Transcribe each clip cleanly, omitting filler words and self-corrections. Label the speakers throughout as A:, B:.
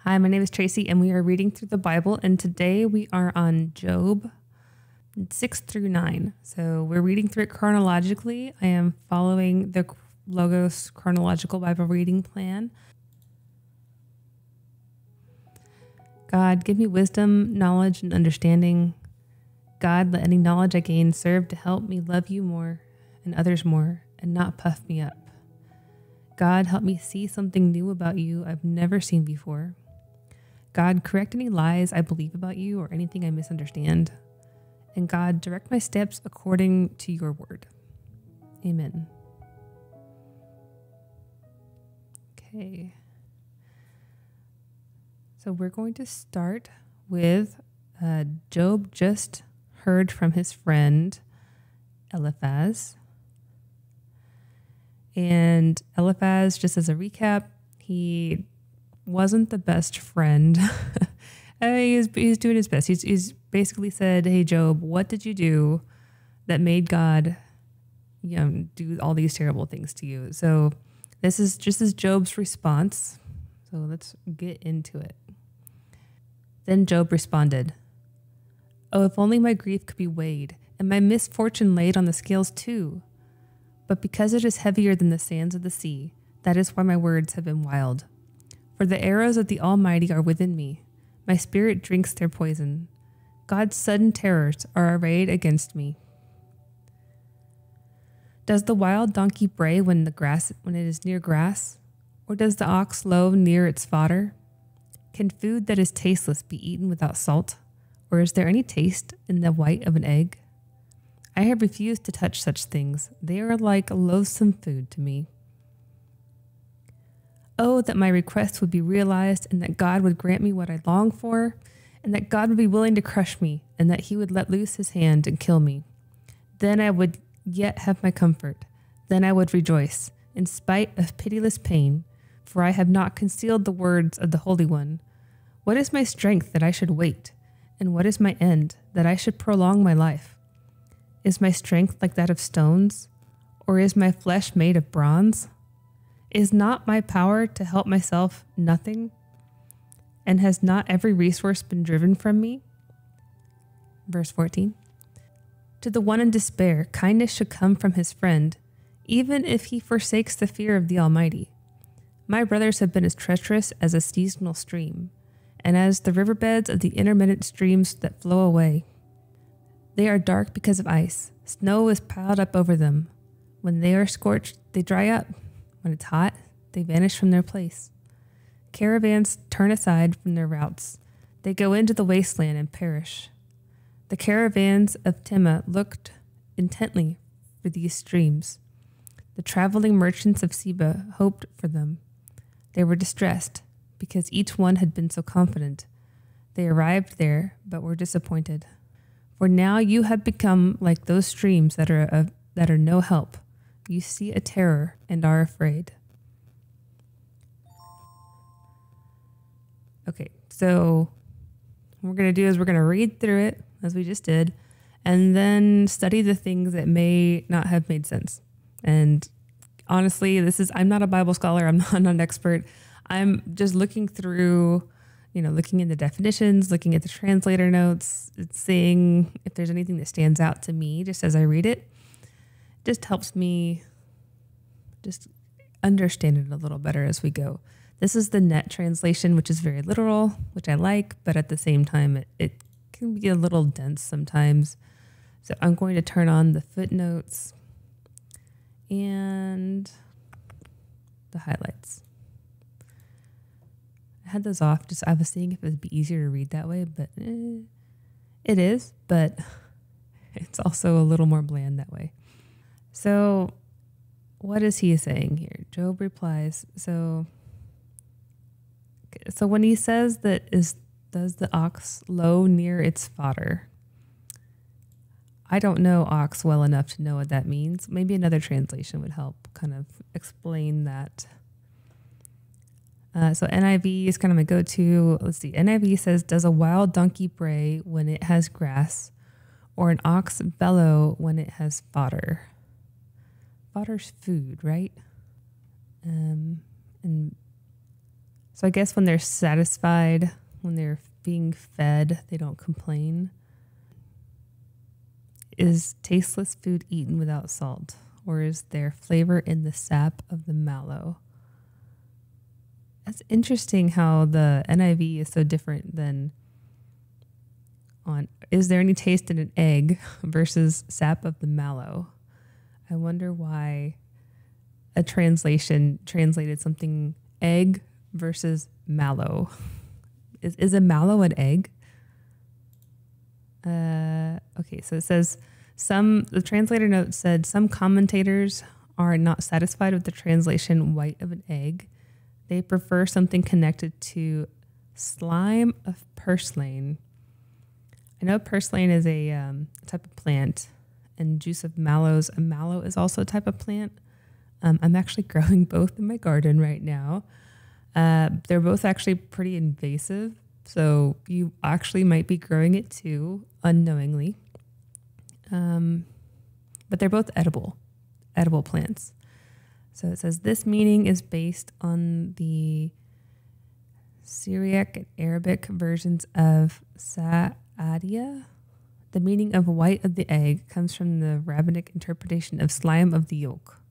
A: Hi, my name is Tracy, and we are reading through the Bible, and today we are on Job 6 through 9. So we're reading through it chronologically. I am following the Logos Chronological Bible Reading Plan. God, give me wisdom, knowledge, and understanding. God, let any knowledge I gain serve to help me love you more and others more, and not puff me up. God, help me see something new about you I've never seen before. God, correct any lies I believe about you or anything I misunderstand. And God, direct my steps according to your word. Amen. Okay. So we're going to start with Job just heard from his friend Eliphaz. And Eliphaz, just as a recap, he wasn't the best friend. He's doing his best. He's basically said, "Hey Job, what did you do that made God, do all these terrible things to you?" So this is Job's response. So let's get into it. Then Job responded, "Oh, if only my grief could be weighed, and my misfortune laid on the scales too. But because it is heavier than the sands of the sea, that is why my words have been wild. For the arrows of the Almighty are within me. My spirit drinks their poison. God's sudden terrors are arrayed against me. Does the wild donkey bray when it is near grass? Or does the ox low near its fodder? Can food that is tasteless be eaten without salt? Or is there any taste in the white of an egg? I have refused to touch such things. They are like loathsome food to me. Oh, that my request would be realized, and that God would grant me what I long for, and that God would be willing to crush me, and that he would let loose his hand and kill me. Then I would yet have my comfort. Then I would rejoice, in spite of pitiless pain, for I have not concealed the words of the Holy One. What is my strength that I should wait? And what is my end, that I should prolong my life? Is my strength like that of stones? Or is my flesh made of bronze? Is not my power to help myself nothing? And has not every resource been driven from me?" Verse 14. To the one in despair, kindness should come from his friend, even if he forsakes the fear of the Almighty. My brothers have been as treacherous as a seasonal stream, and as the riverbeds of the intermittent streams that flow away. They are dark because of ice. Snow is piled up over them. When they are scorched, they dry up. When it's hot, they vanish from their place. Caravans turn aside from their routes. They go into the wasteland and perish. The caravans of Tema looked intently for these streams. The traveling merchants of Seba hoped for them. They were distressed because each one had been so confident. They arrived there, but were disappointed. For now you have become like those streams that are no help. You see a terror and are afraid. Okay, so what we're going to do is we're going to read through it, as we just did, and then study the things that may not have made sense. And honestly, I'm not a Bible scholar. I'm not an expert. I'm just looking through, looking in the definitions, looking at the translator notes, seeing if there's anything that stands out to me just as I read it. Just helps me just understand it a little better as we go. This is the Net translation, which is very literal, which I like, but at the same time, it can be a little dense sometimes. So I'm going to turn on the footnotes and the highlights. I had those off. I was seeing if it would be easier to read that way, but it is, but it's also a little more bland that way. So what is he saying here? Job replies, so when he says does the ox low near its fodder? I don't know ox well enough to know what that means. Maybe another translation would help kind of explain that. So NIV is kind of my go-to. Let's see. NIV says, does a wild donkey bray when it has grass, or an ox bellow when it has fodder? Fodder's food, right? And So I guess when they're satisfied, when they're being fed, they don't complain. Is tasteless food eaten without salt, or is there flavor in the sap of the mallow? That's interesting how the NIV is so different than on, is there any taste in an egg versus sap of the mallow? I wonder why a translation translated something egg versus mallow. Is a mallow an egg? Okay, so it says the translator note said some commentators are not satisfied with the translation white of an egg. They prefer something connected to slime of purslane. I know purslane is a type of plant, and juice of mallows. A mallow is also a type of plant. I'm actually growing both in my garden right now. They're both actually pretty invasive, so you actually might be growing it too, unknowingly. But they're both edible plants. So it says this meaning is based on the Syriac and Arabic versions of Sa'adia. The meaning of white of the egg comes from the rabbinic interpretation of slime of the yolk.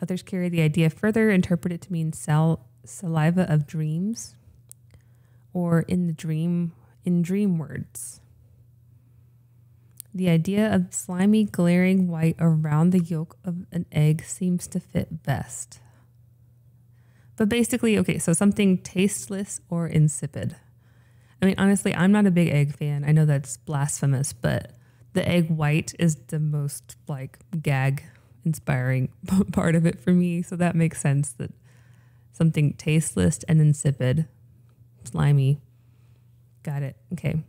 A: Others carry the idea further, interpret it to mean saliva of dreams, or in dream words. The idea of slimy, glaring white around the yolk of an egg seems to fit best. But basically, okay, so something tasteless or insipid. I mean, honestly, I'm not a big egg fan. I know that's blasphemous, but the egg white is the most like gag inspiring part of it for me. So that makes sense that something tasteless and insipid, slimy. Got it. Okay.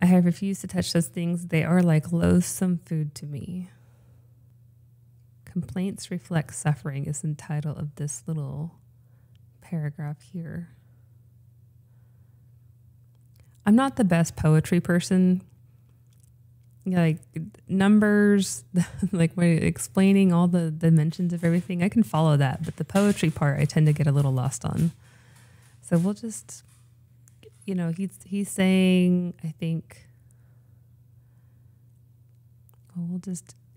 A: I have refused to touch those things. They are like loathsome food to me. Complaints reflect suffering is the title of this little paragraph here. I'm not the best poetry person. You know, like numbers, like when explaining all the dimensions of everything, I can follow that. But the poetry part, I tend to get a little lost on. So we'll just... You know, he's saying, I think,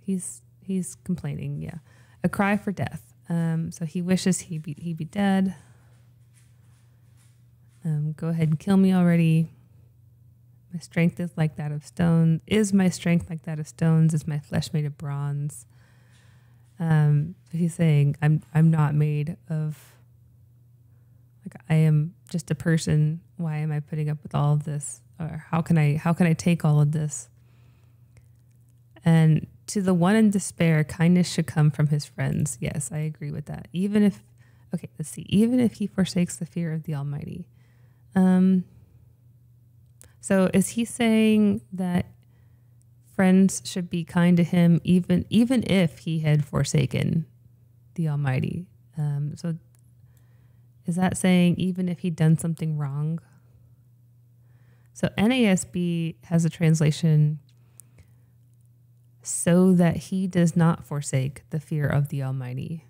A: he's complaining, yeah. A cry for death. So he wishes he be dead. Go ahead and kill me already. My strength is like that of stone. Is my strength like that of stones? Is my flesh made of bronze? He's saying, I'm not made of, like, I am just a person. Why am I putting up with all of this? Or how can I take all of this? And to the one in despair, kindness should come from his friends. Yes, I agree with that. Even if he forsakes the fear of the Almighty. So is he saying that friends should be kind to him even if he had forsaken the Almighty? So is that saying even if he'd done something wrong? So NASB has a translation, so that he does not forsake the fear of the Almighty.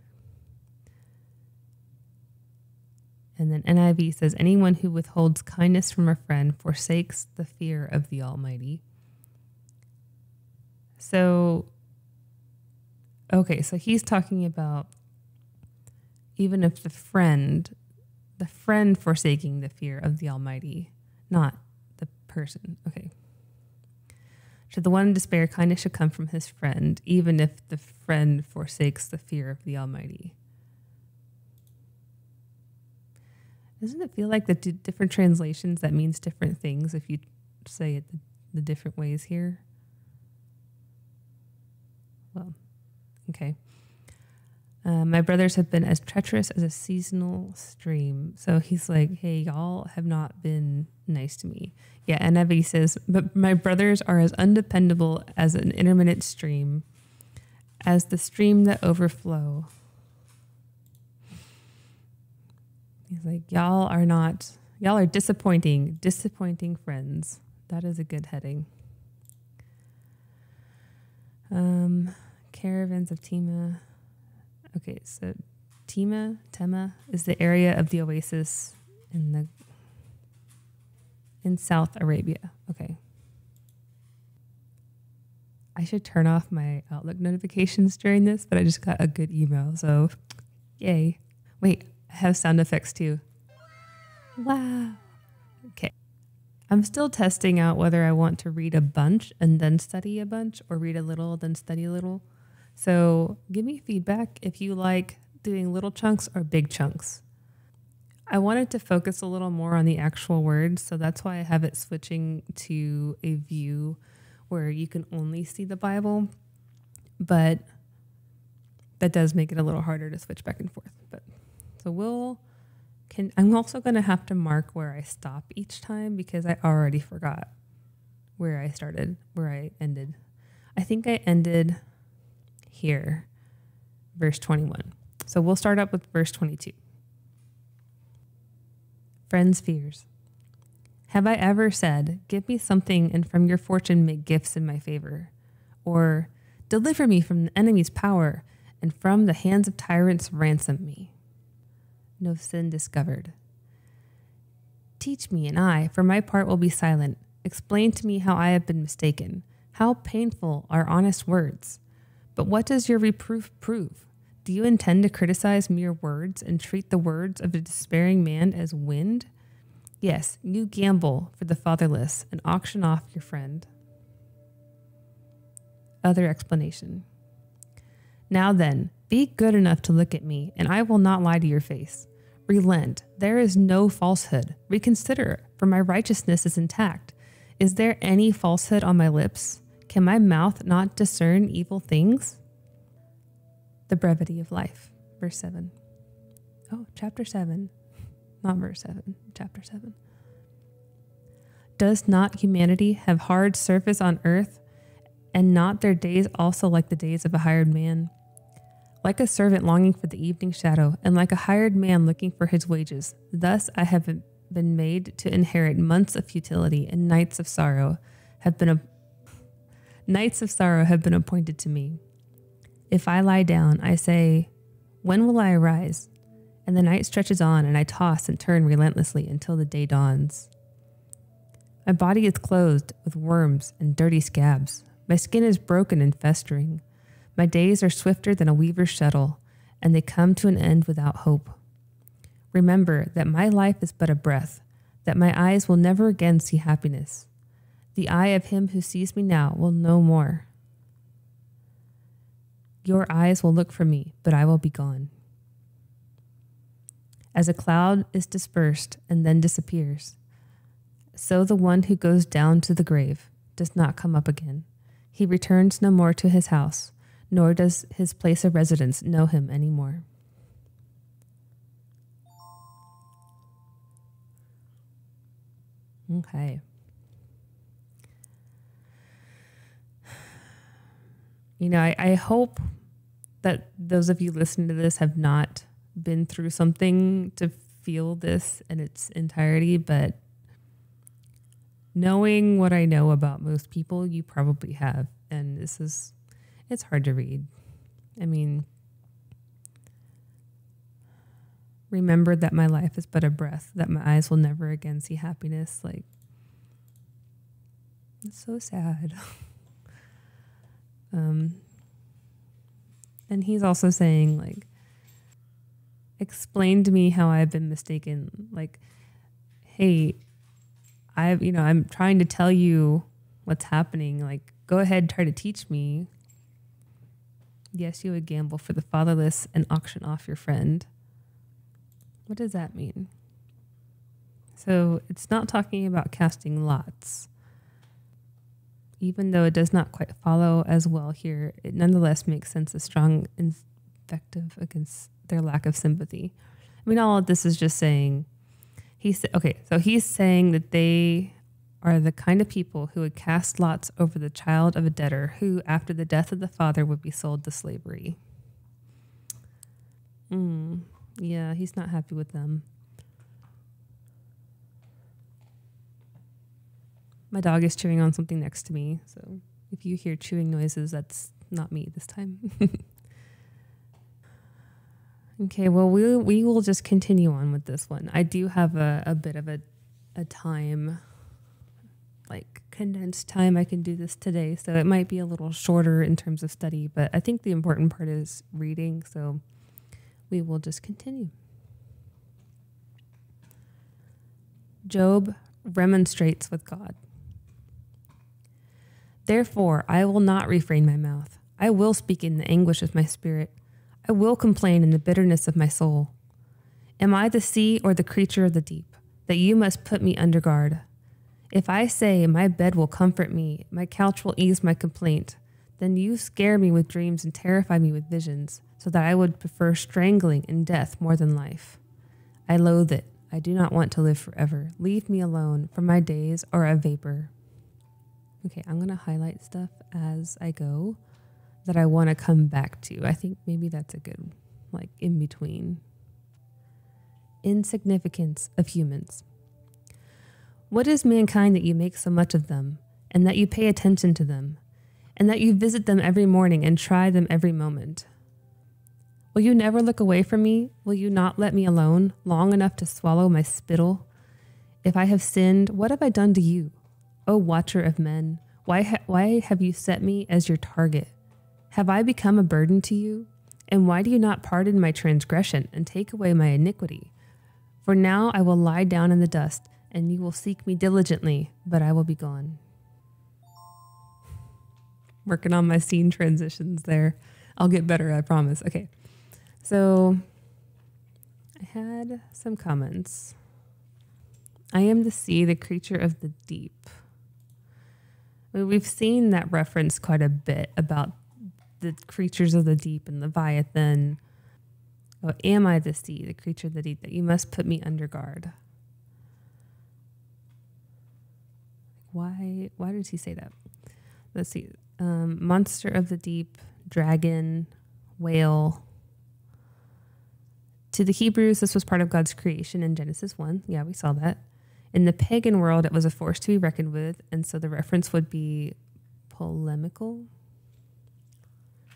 A: And then NIV says, anyone who withholds kindness from a friend forsakes the fear of the Almighty. So, okay, so he's talking about even if the friend forsaking the fear of the Almighty, not the person. Okay. To the one in despair, kindness should come from his friend, even if the friend forsakes the fear of the Almighty. Doesn't it feel like the different translations, that means different things if you say it the different ways here? Well, okay. My brothers have been as treacherous as a seasonal stream. So he's like, hey, y'all have not been nice to me. Yeah, and NIV says, but my brothers are as undependable as an intermittent stream, as the stream that overflow. He's like, y'all are disappointing friends. That is a good heading. Caravans of Tema. Okay, so Tema is the area of the oasis in South Arabia. Okay. I should turn off my Outlook notifications during this, but I just got a good email, so yay. Wait, I have sound effects too. Wow. Okay. I'm still testing out whether I want to read a bunch and then study a bunch, or read a little, then study a little. So give me feedback if you like doing little chunks or big chunks. I wanted to focus a little more on the actual words, so that's why I have it switching to a view where you can only see the Bible, but that does make it a little harder to switch back and forth. But so I'm also going to have to mark where I stop each time, because I already forgot where I started, where I ended. I think I ended here, verse 21. So we'll start up with verse 22. Friends' fears. Have I ever said, give me something and from your fortune make gifts in my favor? Or deliver me from the enemy's power and from the hands of tyrants ransom me? No sin discovered. Teach me, and I, for my part, will be silent. Explain to me how I have been mistaken. How painful are honest words. But what does your reproof prove? Do you intend to criticize mere words and treat the words of a despairing man as wind? Yes, you gamble for the fatherless and auction off your friend. Other explanation. Now then, be good enough to look at me, and I will not lie to your face. Relent. There is no falsehood. Reconsider, for my righteousness is intact. Is there any falsehood on my lips? Can my mouth not discern evil things? The brevity of life. Verse 7. Oh, chapter 7. Not verse 7. Chapter 7. Does not humanity have hard surface on earth, and not their days also like the days of a hired man? Like a servant longing for the evening shadow, and like a hired man looking for his wages. Thus I have been made to inherit months of futility, and nights of sorrow have been appointed to me. If I lie down, I say, when will I arise? And the night stretches on, and I toss and turn relentlessly until the day dawns. My body is clothed with worms and dirty scabs. My skin is broken and festering. My days are swifter than a weaver's shuttle, and they come to an end without hope. Remember that my life is but a breath, that my eyes will never again see happiness. The eye of him who sees me now will no more. Your eyes will look for me, but I will be gone. As a cloud is dispersed and then disappears, so the one who goes down to the grave does not come up again. He returns no more to his house, nor does his place of residence know him any more. Okay. You know, I hope that those of you listening to this have not been through something to feel this in its entirety, but knowing what I know about most people, you probably have. And it's hard to read. I mean, remember that my life is but a breath, that my eyes will never again see happiness. Like, it's so sad. And he's also saying, like, explain to me how I've been mistaken. Like, hey, I'm trying to tell you what's happening. Like, go ahead, try to teach me. Yes, you would gamble for the fatherless and auction off your friend. What does that mean? So it's not talking about casting lots. Even though it does not quite follow as well here, it nonetheless makes sense, a strong invective against their lack of sympathy. I mean, all of this is just saying, he's saying that they are the kind of people who would cast lots over the child of a debtor who, after the death of the father, would be sold to slavery. Yeah, he's not happy with them. My dog is chewing on something next to me, so if you hear chewing noises, that's not me this time. Okay, well, we will just continue on with this one. I do have a bit of a time, like condensed time I can do this today, so it might be a little shorter in terms of study, but I think the important part is reading, so we will just continue. Job remonstrates with God. Therefore, I will not refrain my mouth. I will speak in the anguish of my spirit. I will complain in the bitterness of my soul. Am I the sea or the creature of the deep, that you must put me under guard? If I say, my bed will comfort me, my couch will ease my complaint, then you scare me with dreams and terrify me with visions, so that I would prefer strangling and death more than life. I loathe it. I do not want to live forever. Leave me alone, for my days are a vapor. Okay, I'm going to highlight stuff as I go that I want to come back to. I think maybe that's a good, like, in between. Insignificance of humans. What is mankind that you make so much of them, and that you pay attention to them, and that you visit them every morning and try them every moment? Will you never look away from me? Will you not let me alone long enough to swallow my spittle? If I have sinned, what have I done to you? O watcher of men, why have you set me as your target? Have I become a burden to you? And why do you not pardon my transgression and take away my iniquity? For now I will lie down in the dust, and you will seek me diligently, but I will be gone. Working on my scene transitions there. I'll get better, I promise. Okay, so I had some comments. I am the sea, the creature of the deep. We've seen that reference quite a bit about the creatures of the deep and Leviathan. Oh, am I the sea, the creature of the deep, that you must put me under guard? Why did he say that? Let's see. Monster of the deep, dragon, whale. To the Hebrews, this was part of God's creation in Genesis 1. Yeah, we saw that. In the pagan world, it was a force to be reckoned with, and so the reference would be polemical.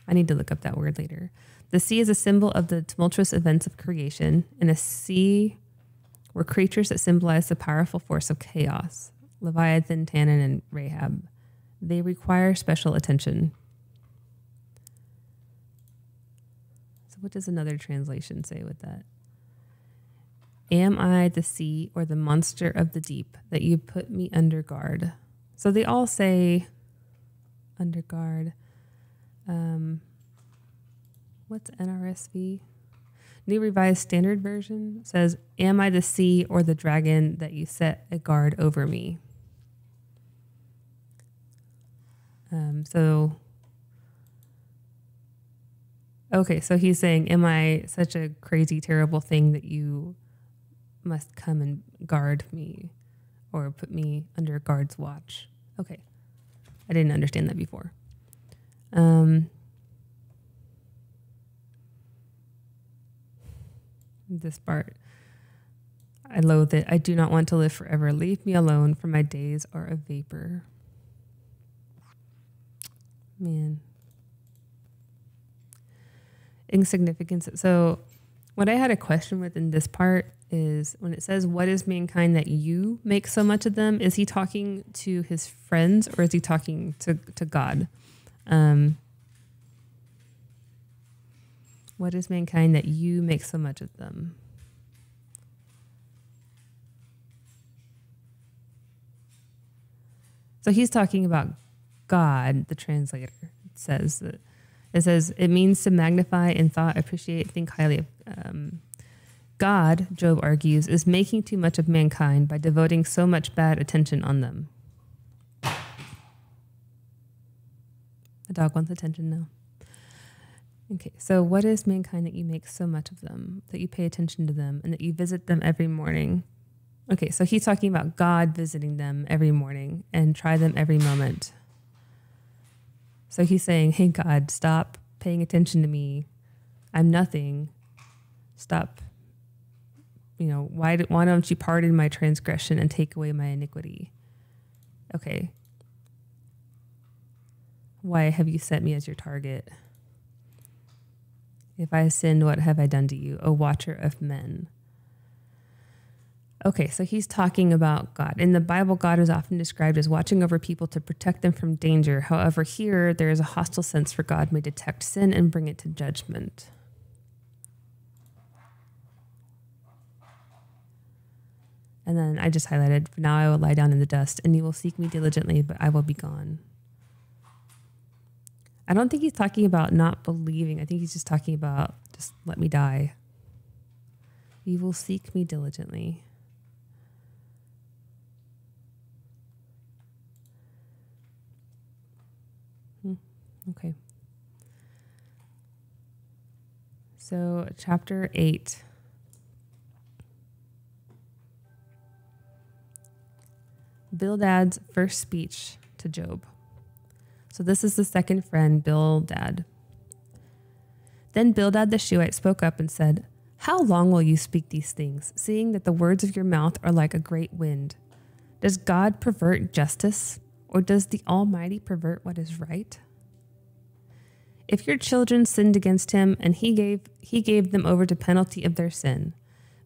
A: I need to look up that word later. The sea is a symbol of the tumultuous events of creation, and a sea were creatures that symbolize the powerful force of chaos. Leviathan, Tannin, and Rahab. They require special attention. So what does another translation say with that? Am I the sea or the monster of the deep, that you put me under guard? So they all say under guard. What's NRSV? New Revised Standard Version says, am I the sea or the dragon that you set a guard over me? So he's saying, am I such a crazy, terrible thing that you must come and guard me or put me under a guard's watch? Okay. I didn't understand that before. This part, I loathe it. I do not want to live forever. Leave me alone, for my days are a vapor. Man. Insignificance. So what I had a question with in this part is when it says, what is mankind that you make so much of them? Is he talking to his friends or is he talking to God? What is mankind that you make so much of them? So he's talking about God, the translator. It says it means to magnify in thought, appreciate, think highly of. God, Job argues, is making too much of mankind by devoting so much bad attention on them. The dog wants attention now. Okay, so what is mankind that you make so much of them, that you pay attention to them, and that you visit them every morning? Okay, so he's talking about God visiting them every morning and try them every moment. So he's saying, hey, God, stop paying attention to me. I'm nothing. Stop. Why don't you pardon my transgression and take away my iniquity? Okay. Why have you set me as your target? If I sinned, what have I done to you, O watcher of men? Okay, so he's talking about God. In the Bible, God is often described as watching over people to protect them from danger. However, here there is a hostile sense for God may detect sin and bring it to judgment. And then I just highlighted, for now I will lie down in the dust, and you will seek me diligently, but I will be gone. I don't think he's talking about not believing. I think he's just talking about just let me die. You will seek me diligently. Okay. So chapter 8. Bildad's first speech to Job. So this is the second friend, Bildad. Then Bildad the Shuhite spoke up and said, "How long will you speak these things, seeing that the words of your mouth are like a great wind? Does God pervert justice, or does the Almighty pervert what is right? If your children sinned against him, and he gave them over to penalty of their sin.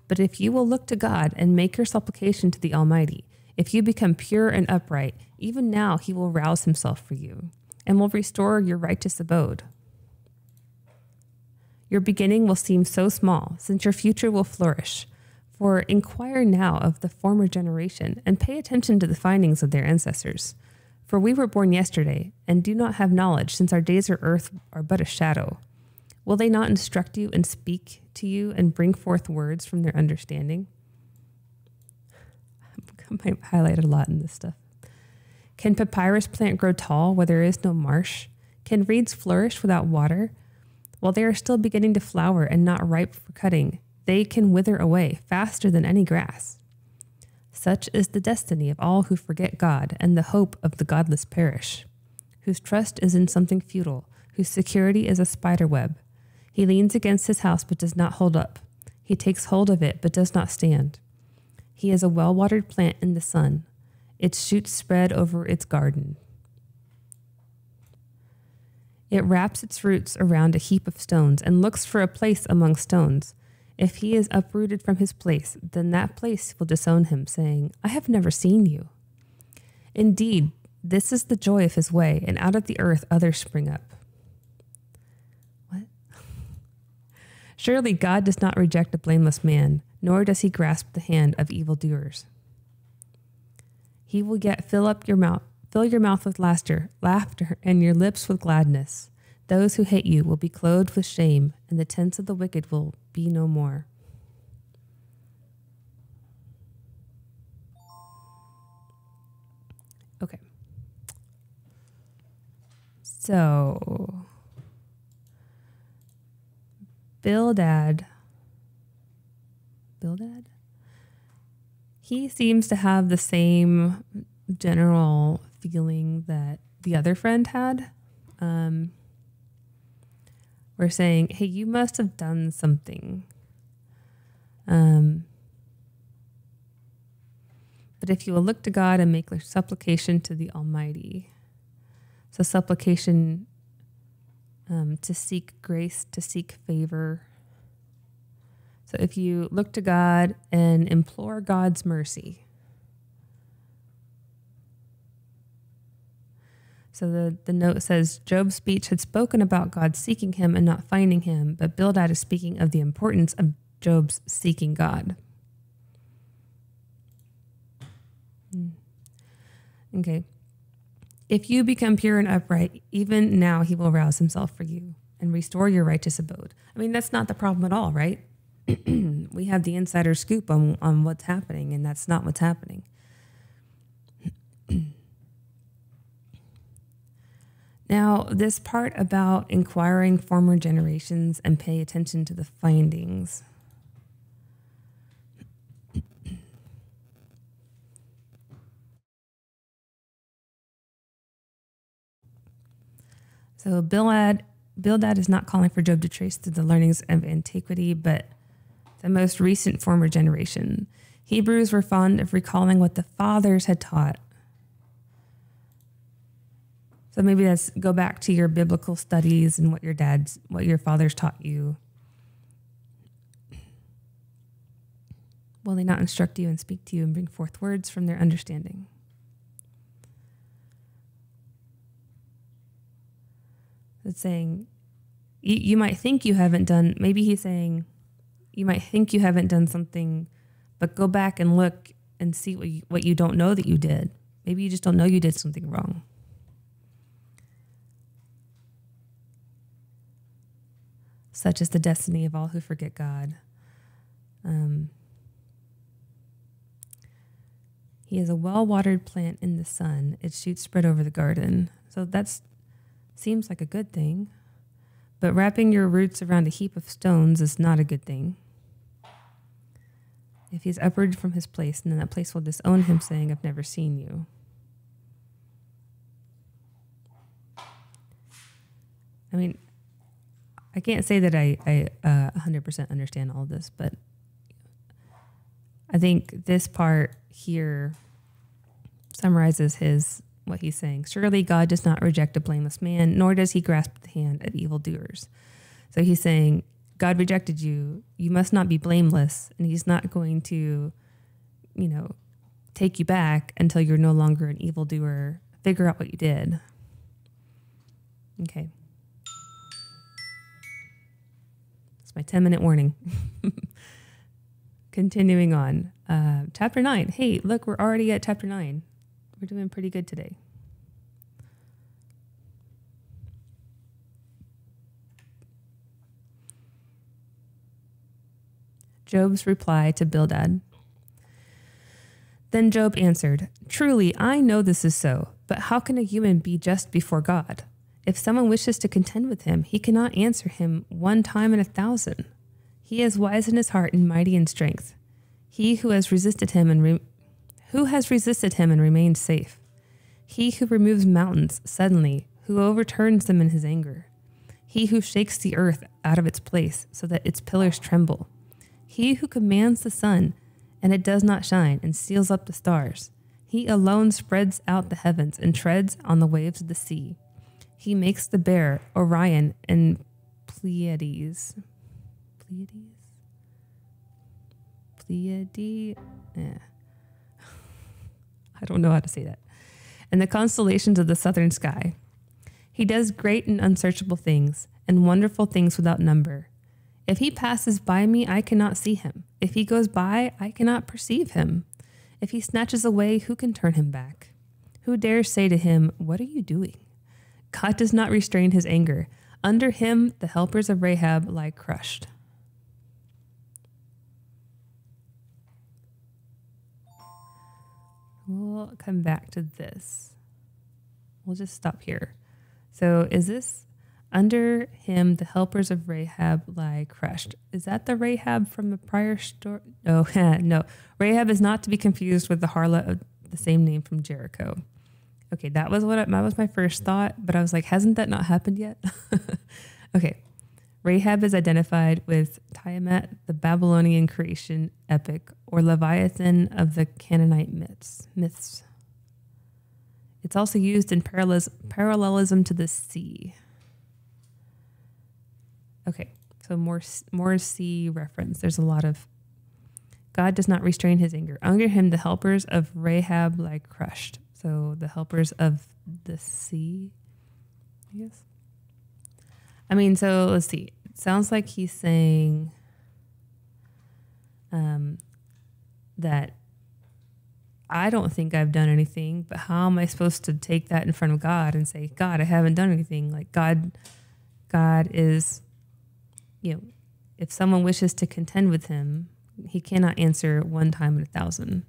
A: But if you will look to God and make your supplication to the Almighty, if you become pure and upright, even now he will rouse himself for you and will restore your righteous abode. Your beginning will seem so small, since your future will flourish. For inquire now of the former generation and pay attention to the findings of their ancestors. For we were born yesterday and do not have knowledge, since our days on earth are but a shadow. Will they not instruct you and speak to you and bring forth words from their understanding?" I highlighted a lot in this stuff. Can papyrus plant grow tall where there is no marsh? Can reeds flourish without water? While they are still beginning to flower and not ripe for cutting, they can wither away faster than any grass. Such is the destiny of all who forget God, and the hope of the godless perish, whose trust is in something futile, whose security is a spider web. He leans against his house but does not hold up. He takes hold of it but does not stand. He is a well-watered plant in the sun, its shoots spread over its garden. It wraps its roots around a heap of stones and looks for a place among stones. If he is uprooted from his place, then that place will disown him, saying, "I have never seen you." Indeed, this is the joy of his way, and out of the earth others spring up. What? Surely God does not reject a blameless man, nor does he grasp the hand of evildoers. He will yet fill your mouth with laughter, and your lips with gladness. Those who hate you will be clothed with shame, and the tents of the wicked will be no more. Okay. So, Bildad, he seems to have the same general feeling that the other friend had. We're saying, hey, you must have done something. But if you will look to God and make supplication to the Almighty. So supplication to seek grace, to seek favor. So if you look to God and implore God's mercy. So the note says, Job's speech had spoken about God seeking him and not finding him, but Bildad is speaking of the importance of Job's seeking God. Okay. If you become pure and upright, even now he will rouse himself for you and restore your righteous abode. I mean, that's not the problem at all, right? We have the insider scoop on what's happening, and that's not what's happening. Now, this part about inquiring former generations and pay attention to the findings. So Bildad is not calling for Job to trace through the learnings of antiquity, but the most recent former generation. Hebrews were fond of recalling what the fathers had taught. So maybe that's go back to your biblical studies and what your fathers taught you. Will they not instruct you and speak to you and bring forth words from their understanding? It's saying, you might think you haven't done, maybe he's saying, you might think you haven't done something, but go back and look and see what you don't know that you did. Maybe you just don't know you did something wrong. Such is the destiny of all who forget God. He is a well-watered plant in the sun. Its shoots spread over the garden. So that seems like a good thing. But wrapping your roots around a heap of stones is not a good thing. If he's uprooted from his place, then that place will disown him, saying, I've never seen you. I mean, I can't say that I 100% understand all this, but I think this part here summarizes what he's saying. Surely God does not reject a blameless man, nor does he grasp the hand of evildoers. So he's saying, God rejected you. You must not be blameless, and he's not going to, take you back until you're no longer an evildoer. Figure out what you did. Okay. It's my 10-minute warning. Continuing on. Chapter 9. Hey, look, we're already at chapter 9. We're doing pretty good today. Job's reply to Bildad. Then Job answered, Truly, I know this is so, but how can a human be just before God? If someone wishes to contend with him, he cannot answer him 1 time in 1,000. He is wise in his heart and mighty in strength. He who has resisted him and remained safe. He who removes mountains suddenly, who overturns them in his anger. He who shakes the earth out of its place so that its pillars tremble. He who commands the sun and it does not shine and seals up the stars. He alone spreads out the heavens and treads on the waves of the sea. He makes the bear, Orion, and Pleiades. I don't know how to say that. And the constellations of the southern sky. He does great and unsearchable things, and wonderful things without number. If he passes by me, I cannot see him. If he goes by, I cannot perceive him. If he snatches away, who can turn him back? Who dares say to him, What are you doing? God does not restrain his anger. Under him, the helpers of Rahab lie crushed. We'll come back to this. We'll just stop here. So is this under him, the helpers of Rahab lie crushed? Is that the Rahab from the prior story? Oh, no. Rahab is not to be confused with the harlot of the same name from Jericho. Okay, that was my first thought, but I was like, hasn't that not happened yet? Okay. Rahab is identified with Tiamat, the Babylonian creation epic, or Leviathan of the Canaanite myths. It's also used in parallelism to the sea. Okay, so more sea reference. There's a lot of God does not restrain his anger. Under him, the helpers of Rahab lie crushed. So the helpers of the sea, I guess. I mean, so let's see. It sounds like he's saying that I don't think I've done anything, but how am I supposed to take that in front of God and say, God, I haven't done anything? Like God is, if someone wishes to contend with him, he cannot answer 1 time in 1,000.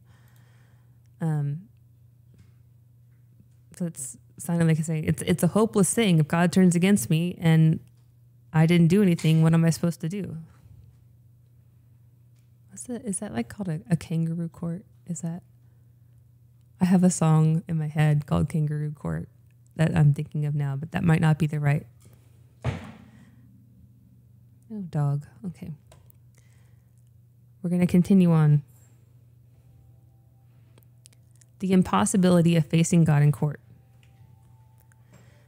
A: So it's sounding like he's saying it's a hopeless thing. If God turns against me and I didn't do anything, what am I supposed to do? Is that like called a kangaroo court? I have a song in my head called Kangaroo Court that I'm thinking of now, but that might not be the right. Oh, dog. Okay. We're going to continue on. The impossibility of facing God in court.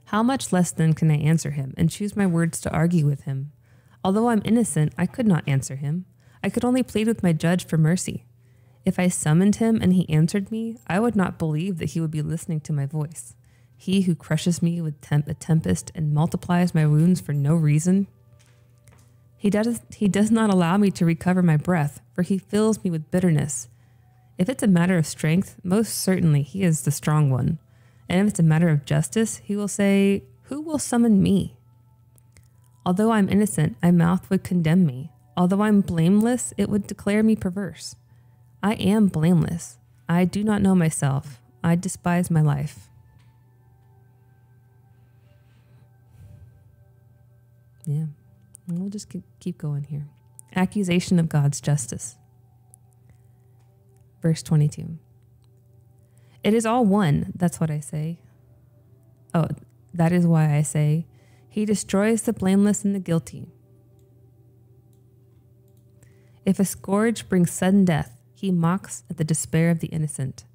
A: How much less then can I answer him and choose my words to argue with him? Although I'm innocent, I could not answer him. I could only plead with my judge for mercy. If I summoned him and he answered me, I would not believe that he would be listening to my voice. He who crushes me with a tempest and multiplies my wounds for no reason. He does not allow me to recover my breath, for he fills me with bitterness. If it's a matter of strength, most certainly he is the strong one. And if it's a matter of justice, he will say, who will summon me? Although I'm innocent, my mouth would condemn me. Although I'm blameless, it would declare me perverse. I am blameless. I do not know myself. I despise my life. Yeah, we'll just keep going here. Accusation of God's justice. Verse 22. It is all one, that's what I say. Oh, that is why I say, he destroys the blameless and the guilty. If a scourge brings sudden death, he mocks at the despair of the innocent.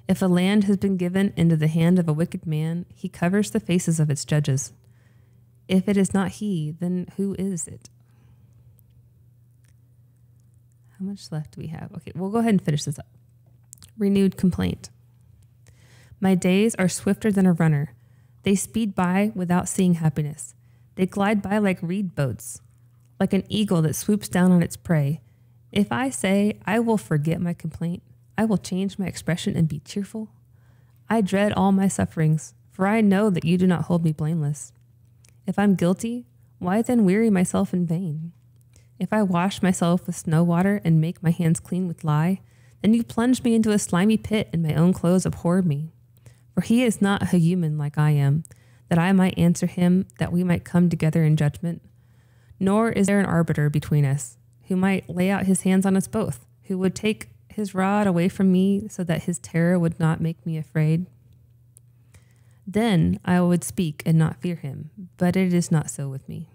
A: If a land has been given into the hand of a wicked man, he covers the faces of its judges. If it is not he, then who is it? How much left do we have? Okay, we'll go ahead and finish this up. Renewed complaint. My days are swifter than a runner. They speed by without seeing happiness. They glide by like reed boats, like an eagle that swoops down on its prey. If I say, I will forget my complaint, I will change my expression and be cheerful. I dread all my sufferings, for I know that you do not hold me blameless. If I'm guilty, why then weary myself in vain? If I wash myself with snow water and make my hands clean with lye, then you plunge me into a slimy pit and my own clothes abhor me. For he is not a human like I am, that I might answer him, that we might come together in judgment. Nor is there an arbiter between us, who might lay out his hands on us both, who would take his rod away from me so that his terror would not make me afraid. Then I would speak and not fear him, but it is not so with me.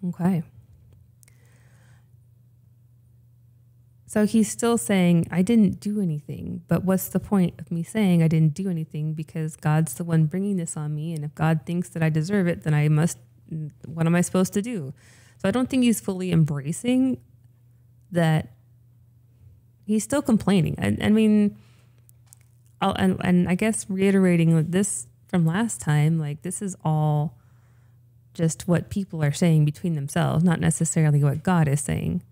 A: Okay. So he's still saying, I didn't do anything, but what's the point of me saying I didn't do anything, because God's the one bringing this on me, and if God thinks that I deserve it, then what am I supposed to do? So I don't think he's fully embracing that. He's still complaining. I mean, and I guess reiterating this from last time, like this is all just what people are saying between themselves, not necessarily what God is saying.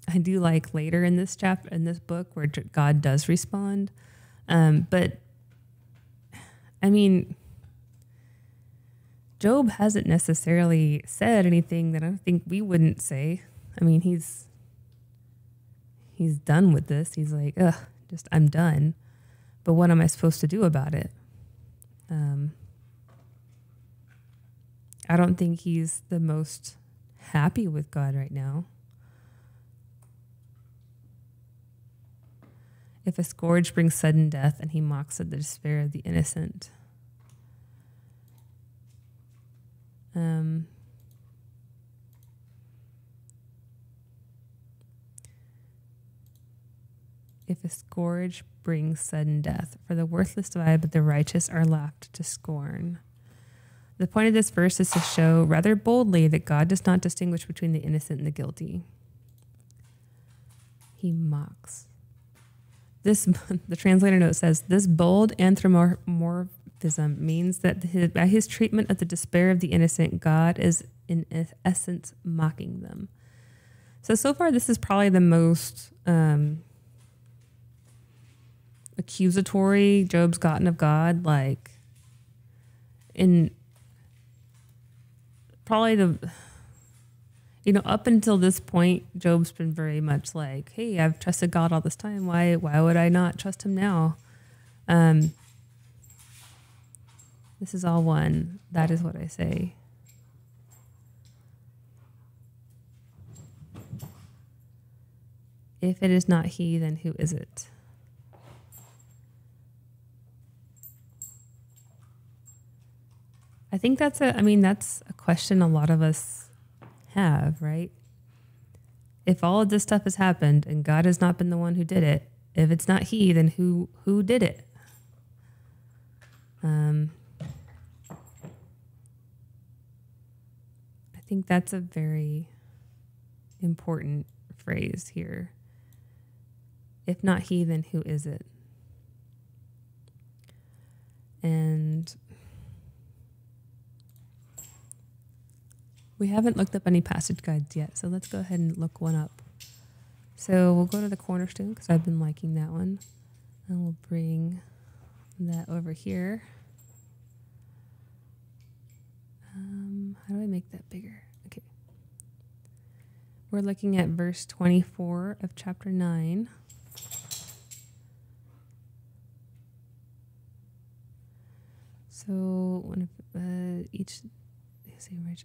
A: I do like later in this chapter, in this book, where God does respond. But I mean, Job hasn't necessarily said anything that I think we wouldn't say. I mean, he's done with this. He's like, ugh, I'm done. But what am I supposed to do about it? I don't think he's the most happy with God right now. If a scourge brings sudden death and he mocks at the despair of the innocent. If a scourge brings sudden death, for the worthless die, but the righteous are laughed to scorn. The point of this verse is to show rather boldly that God does not distinguish between the innocent and the guilty. He mocks. The translator note says, this bold anthropomorphism means that by his treatment of the despair of the innocent, God is in essence mocking them. So far, this is probably the most accusatory Job's gotten of God, like in probably up until this point, Job's been very much like, hey, I've trusted God all this time. Why would I not trust him now? This is all one. That is what I say. If it is not he, then who is it? I think that's a question a lot of us have, right? If all of this stuff has happened and God has not been the one who did it, if it's not he, then who did it? I think that's a very important phrase here. If not he, then who is it? And we haven't looked up any passage guides yet, so let's go ahead and look one up. So we'll go to the Cornerstone because I've been liking that one. And we'll bring that over here. How do I make that bigger? Okay. We're looking at verse 24 of chapter 9. So one of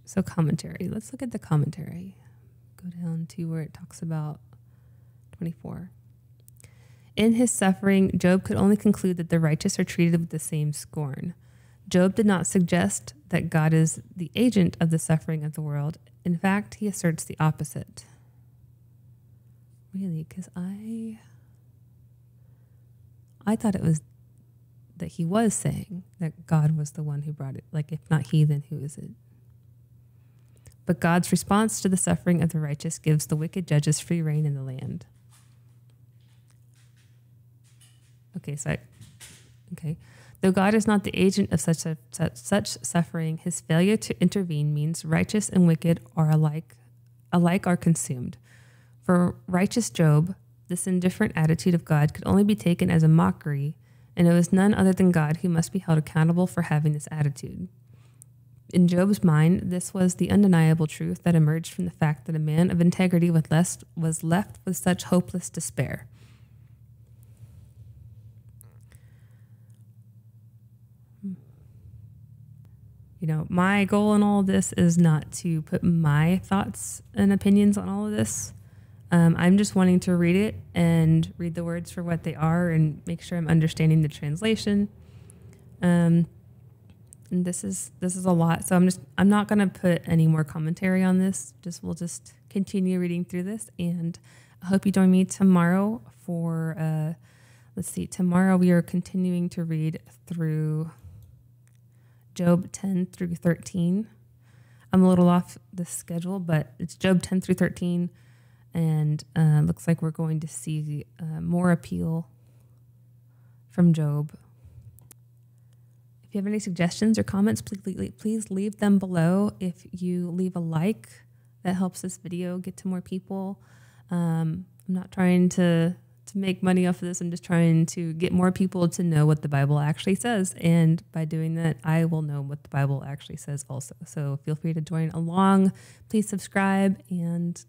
A: so commentary. Let's look at the commentary. Go down to where it talks about 24. In his suffering, Job could only conclude that the righteous are treated with the same scorn. Job did not suggest that God is the agent of the suffering of the world. In fact, he asserts the opposite. Really? Because I thought it was that he was saying that God was the one who brought it. Like, if not he, then who is it? But God's response to the suffering of the righteous gives the wicked judges free rein in the land. Okay. Though God is not the agent of such suffering, his failure to intervene means righteous and wicked are alike are consumed. For righteous Job, this indifferent attitude of God could only be taken as a mockery, and it was none other than God who must be held accountable for having this attitude. In Job's mind, this was the undeniable truth that emerged from the fact that a man of integrity was left with such hopeless despair. You know, my goal in all of this is not to put my thoughts and opinions on all of this. I'm just wanting to read it and read the words for what they are and make sure I'm understanding the translation. And this is a lot, so I'm not going to put any more commentary on this. We'll just continue reading through this, and I hope you join me tomorrow for tomorrow we are continuing to read through Job 10 through 13. I'm a little off the schedule, but it's Job 10 through 13, and looks like we're going to see more appeal from Job. If you have any suggestions or comments, please leave them below. If you leave a like, that helps this video get to more people. I'm not trying to make money off of this. I'm just trying to get more people to know what the Bible actually says. And by doing that, I will know what the Bible actually says also. So feel free to join along. Please subscribe, and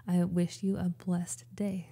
A: I wish you a blessed day.